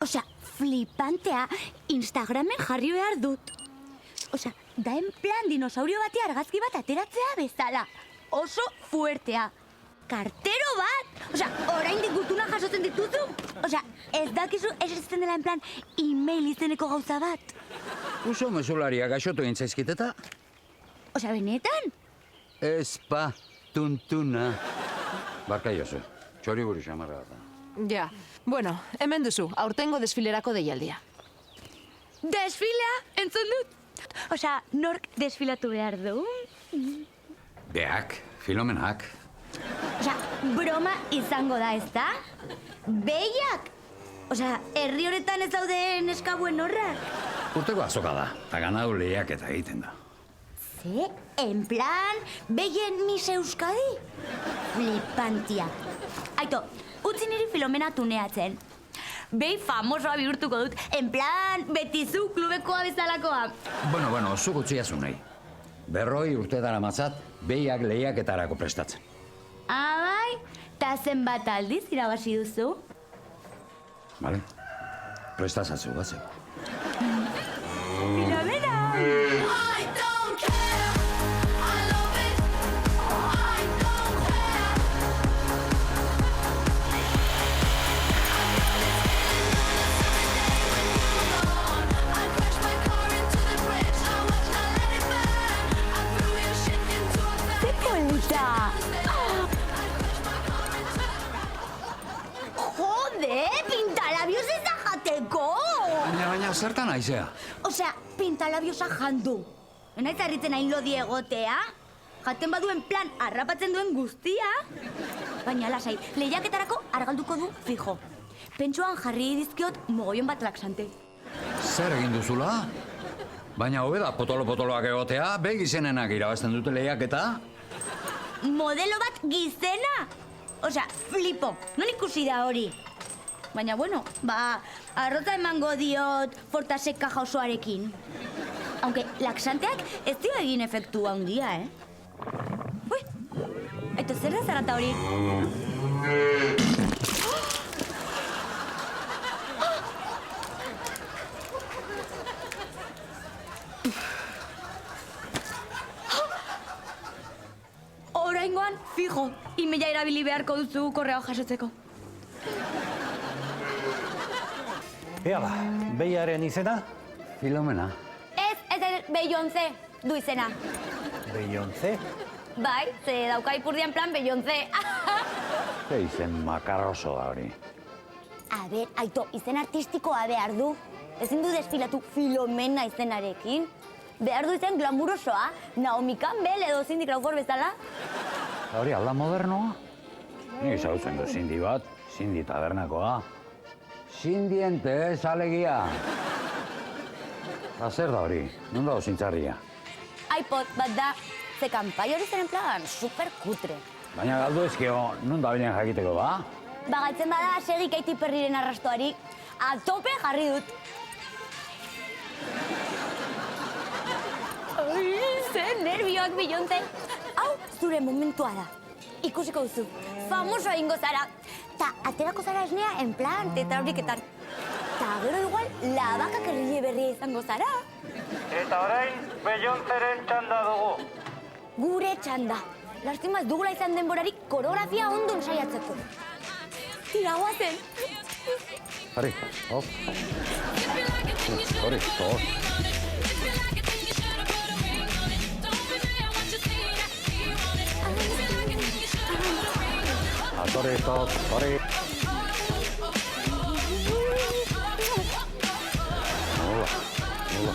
Osea, flipantea Instagramen jarri behar dut. Osea, da en plan dinosaurio bati argazki bat ateratzea bezala. Oso fuertea. Kartero bat! Osea, oraindik gutuna jasotzen dituzu? Osea, ez dakizu existitzen dela en plan email izeneko gauza bat? Uso mesularia gaixotu egin zaizkiteta? Osea, benetan? Ezpa, tuntuna. Barka jozu, txori buru xamarra da. Ja, bueno, hemen duzu, aurtengo desfilerako deialdia. Desfilea, entzun dut? Osea, nork desfilatu behar du? Beak, Filomenak. Osea, broma izango da, ez da? Behiak! Osea, herri horretan ez daude neskabuen horrak? Urteko azoka da, eta ganadu lehiak eta egiten da. Ze? En plan, behien Miss Euskadi? Flipantia. Aito, utzi niri Filomena tuneatzen. Behi famosoa bihurtuko dut, en plan, betizu klubekoa bezalakoa. Bueno, zuk utziazu nahi. 40 urte dara matzat, behiak lehiaketarako prestatzen. Bai, ta zenbat aldiz irabazi duzu? Bale? Prestazatzu batzeko. Filomena! Jode, pintalabios ez da jateko! Baina, zertan aizea? Osea, pintalabiosa jandu. Enaiz harritzen hain lodi egotea? Jaten baduen plan harrapatzen duen guztia? Baina lasai, lehiaketarako argalduko du fijo. Pentsuan jarri dizkiot mogoion bat laxante. Zer egin duzula? Baina hobeda potolo-potoloak egotea, be gizenenak irabazten dute lehiaketa? Modelo bat gizena! Osea, flipo, non ikusi da hori? Baina, bueno, arrota emango diot Fortasek kaja osoarekin. Aunque, laxanteak ez dio egin efektu handia, Ui, aito zer da zarata hori? Oraingoan, fijo, emaila erabili beharko duzu korreoa jasotzeko. Ea ba, behiaren izena? Filomena. Ez, Beyoncé du izena. Beyoncé? Bai, ze dauka ipurdian plan Beyoncé. Ze izen makarroso da hori. A ber, aito, izen artistikoa behar du. Ezin du desfilatu Filomena izenarekin. Behar du izen glamurosoa, Naomi Campbell edo Cindy Crawford bezala. Hori alda modernoa? Ni zautzen du Cindy bat, Cindy tabernakoa. Cindiente, ez alegia. Zer da hori, non dago zintzarria? iPod bat da, ze kanpai hori zen en plan superkutre. Baina galdu ezkio, non da bilen jakiteko ba? Bagatzen bada, segi Katy Perryren arrastoari, a tope jarri dut. Ai, ze nervioak Beyoncé. Hau, zure momentua da. Ikusiko duzu, famoso egingo zara. Ta aterako zara esnea en plan tetrabriketan. Ta gero igual labakak errile berria izango zara. Eta orain, Beyoncéren txanda dugu. Gure txanda. Lastimaz dugula izan denborarik koreografia ondo ensaiatzeko. Tira, guazen. Harri, hop. Hori, hop. Atore, tot, hori. Hola.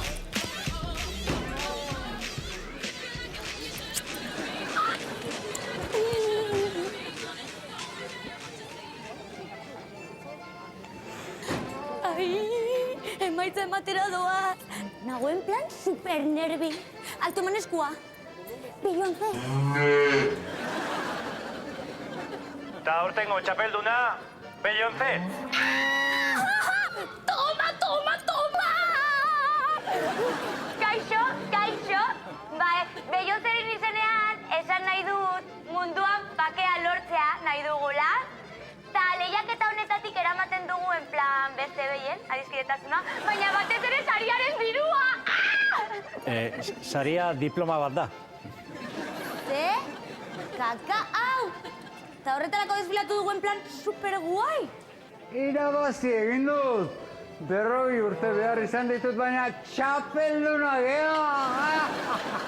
Ai, emaitza ematera doaz. Nagoen plan super nervi. Alto eman eskua. Beyoncé. Ta aurtengo txapelduna, Beyoncé. Toma! Kaixo. Bai, Beyoncéren izenean esan nahi dut munduan bakea lortzea nahi dugula. Ta lehiaketa honetatik eramaten dugu en plan beste behien. adiskidetasuna, baina batez ere sariaren dirua! Saria diploma bat da. Ze? Kaka hau! Eta horretarako desfilatu duguen plan super guai! Irabazi egin dut! 40 urte behar izan ditut, baina txapelduna gea!